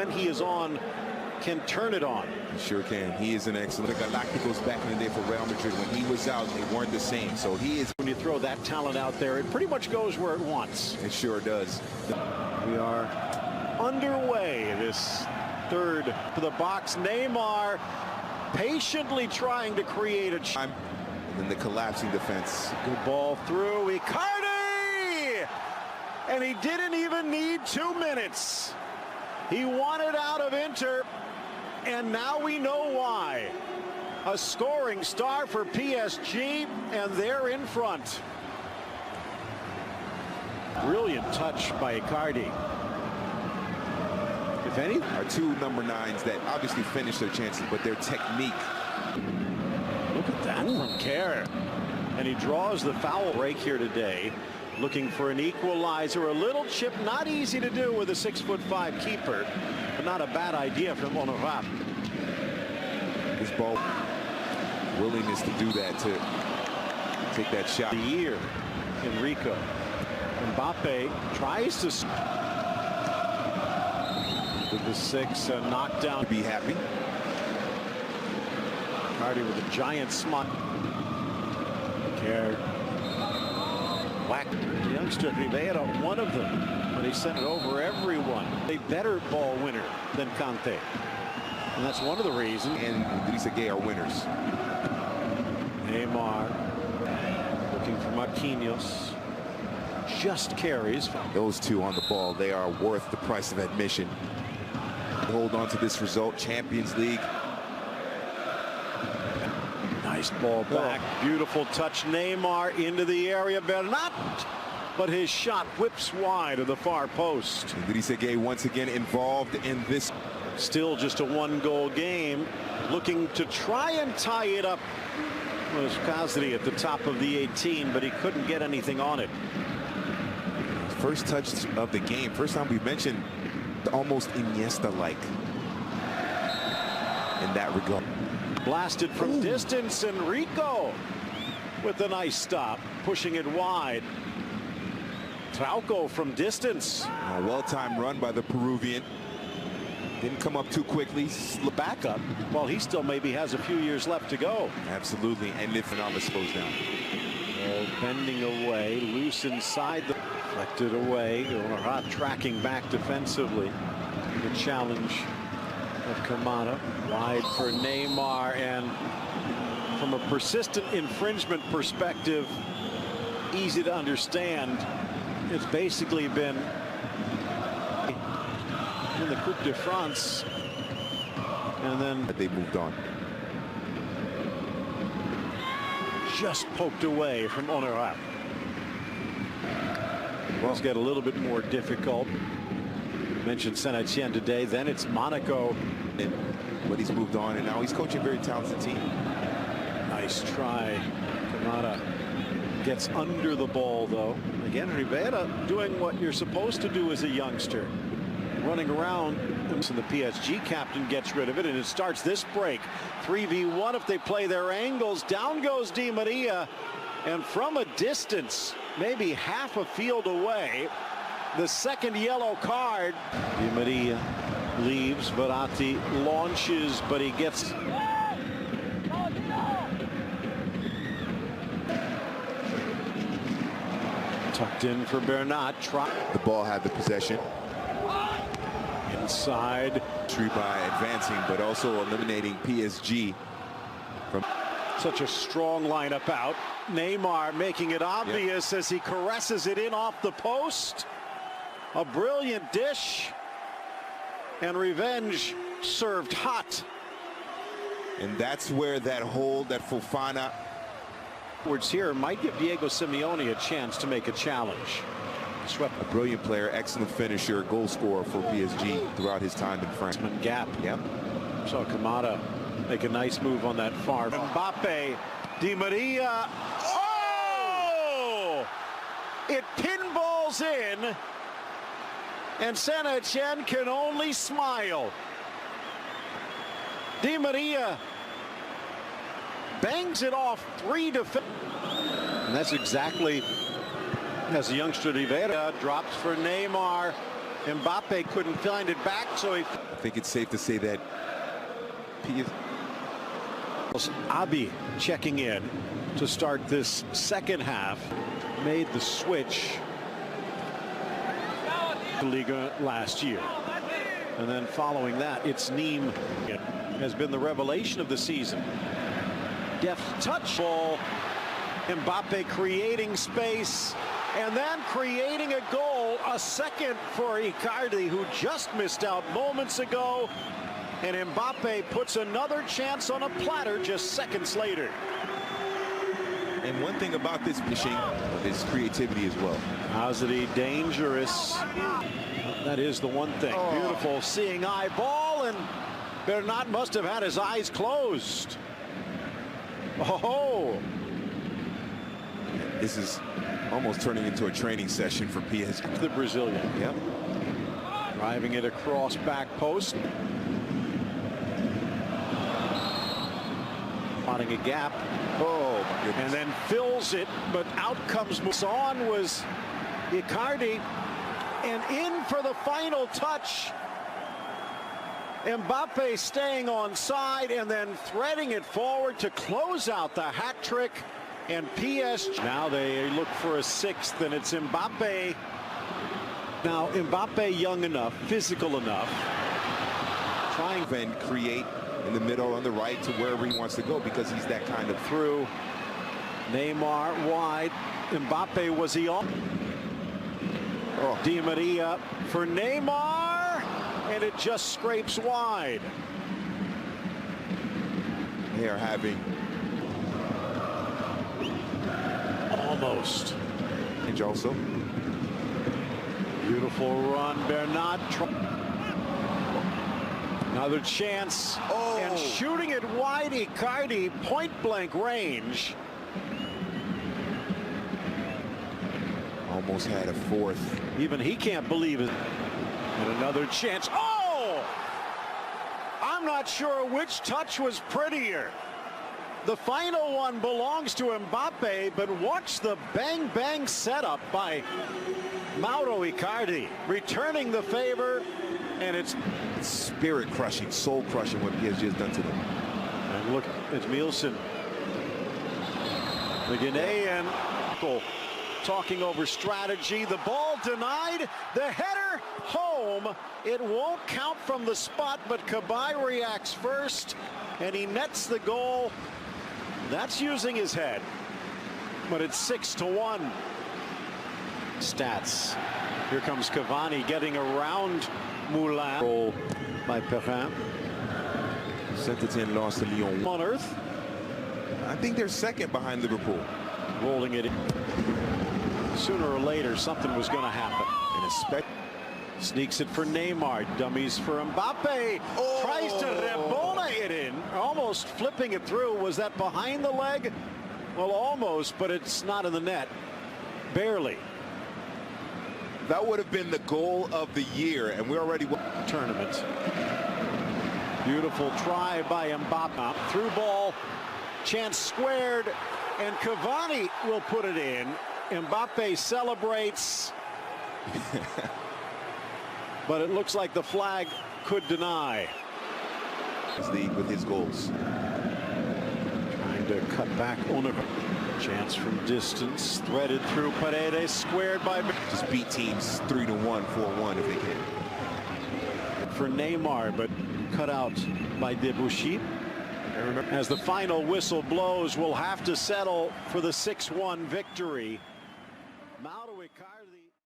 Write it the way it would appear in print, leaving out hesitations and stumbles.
when he is on, can turn it on. He sure can. He is an excellent. The Galacticos back in the day for Real Madrid, when he was out, they weren't the same. So he is. When you throw that talent out there, it pretty much goes where it wants. It sure does. We are underway. This third to the box. Neymar patiently trying to create a chance. And then the collapsing defense. Good ball through. Icardi! And he didn't even need 2 minutes. He wanted out of Inter, and now we know why. A scoring star for PSG, and they're in front. Brilliant touch by Icardi. If any, are two number 9s that obviously finished their chances, but their technique. Look at that from Kerr. And he draws the foul break here today, looking for an equalizer. A little chip, not easy to do with a 6'5" keeper, but not a bad idea from Honorat. His ball, willingness to do that, to take that shot. The year, Enrico. Mbappe tries to with the 6, knockdown. Be happy. Cardi with a giant smut. Kerr. Whack. Youngster Rivera, one of them, but he sent it over everyone. A better ball winner than Kanté. And that's one of the reasons. And Idrissa Gueye are winners. Neymar looking for Marquinhos. Just carries. Those two on the ball, they are worth the price of admission. Hold on to this result. Champions League. Nice ball back. Beautiful touch. Neymar into the area. Bernat. But his shot whips wide of the far post. Idrissa Gueye once again involved in this. Still just a 1-goal game. Looking to try and tie it up. Was Kazri at the top of the 18, but he couldn't get anything on it. First touch of the game. First time we mentioned almost Iniesta-like in that regard. Blasted from distance. Enrico with a nice stop, pushing it wide. Trauco from distance. A well-timed run by the Peruvian. Didn't come up too quickly. Back up while he still maybe has a few years left to go. Absolutely. And if Panama slows down. Bending away, loose inside. Deflected away. Honorat tracking back defensively. The challenge of Kamada. Wide for Neymar. And from a persistent infringement perspective, easy to understand. It's basically been in the Coupe de France, and then they moved on. Just poked away from Honorat. Well, it's got a little bit more difficult. Mentioned Saint-Étienne today, then it's Monaco. But he's moved on, and now he's coaching a very talented team. Nice try. Kamada gets under the ball, though. Again, Rivera doing what you're supposed to do as a youngster. Running around, and the PSG captain gets rid of it, and it starts this break. 3v1 if they play their angles. Down goes Di Maria, and from a distance, maybe half a field away, the second yellow card. Di Maria leaves, Verratti launches, but he gets... Tucked in for Bernat. The ball had the possession. Inside. By advancing, but also eliminating PSG. From such a strong lineup out. Neymar making it obvious as he caresses it in off the post. A brilliant dish. And revenge served hot. And that's where that hold, that Fofana. Here might give Diego Simeone a chance to make a challenge. Swept. A brilliant player, excellent finisher, goal scorer for PSG throughout his time in France. Gap. Yep. Saw Kamada make a nice move on that far. Mbappe, Di Maria. Oh! It pinballs in, and Saint-Étienne can only smile. Di Maria bangs it off 3 defenders. And that's exactly as the youngster Rivera drops for Neymar. Mbappe couldn't find it back, so he... I think it's safe to say that Abi checking in to start this second half. Made the switch to Ligue last year. And then following that, it's Nîmes has been the revelation of the season. Deft touch ball. Mbappe creating space and then creating a goal, a second for Icardi, who just missed out moments ago. And Mbappe puts another chance on a platter just seconds later. And one thing about this fishing is creativity as well. Hazard dangerous. That is the one thing. Oh. Beautiful seeing eye ball, and Bernat must have had his eyes closed. Oh. This is almost turning into a training session for PSG. The Brazilian. Yep. Driving it across back post. Finding a gap. Oh, my goodness. And then fills it, but out comes Musan was Icardi, and in for the final touch. Mbappe staying on side and then threading it forward to close out the hat trick. And PSG now they look for a sixth, and it's Mbappe. Now Mbappe young enough, physical enough, trying and create in the middle on the right to wherever he wants to go, because he's that kind of through. Neymar wide. Mbappe, was he on? Oh. Di Maria for Neymar, and it just scrapes wide. They are having almost. And also beautiful run. Bernat. Another chance. Oh. And shooting it wide. Icardi, point blank range. almost had a fourth. Even he can't believe it. And another chance. Oh! I'm not sure which touch was prettier. The final one belongs to Mbappe, but watch the bang-bang setup by Mauro Icardi, returning the favor, and it's spirit-crushing, soul-crushing what PSG has done to them. And look at Mielsen. The Ghanaian talking over strategy. The ball denied. The header home. It won't count from the spot, but Cabaye reacts first, and he nets the goal. That's using his head, but it's 6-1. Stats. Here comes Cavani getting around Moulin. Goal by Perrin. Saint-Étienne lost to Lyon. On earth. I think they're second behind Liverpool. Rolling it in. Sooner or later, something was going to happen. And sneaks it for Neymar. Dummies for Mbappe. Oh. Tries to rebona it in. Almost flipping it through. Was that behind the leg? Well, almost, but it's not in the net. Barely. That would have been the goal of the year, and we already won. Tournament. Beautiful try by Mbappe. Through ball. Chance squared. And Cavani will put it in. Mbappe celebrates. But it looks like the flag could deny. His league with his goals. Trying to cut back on a chance from distance. Threaded through Paredes. Squared by... Just beat teams 3-1, 4-1 if they can. For Neymar, but cut out by Debuchy. As the final whistle blows, we'll have to settle for the 6-1 victory. Mauro Icardi.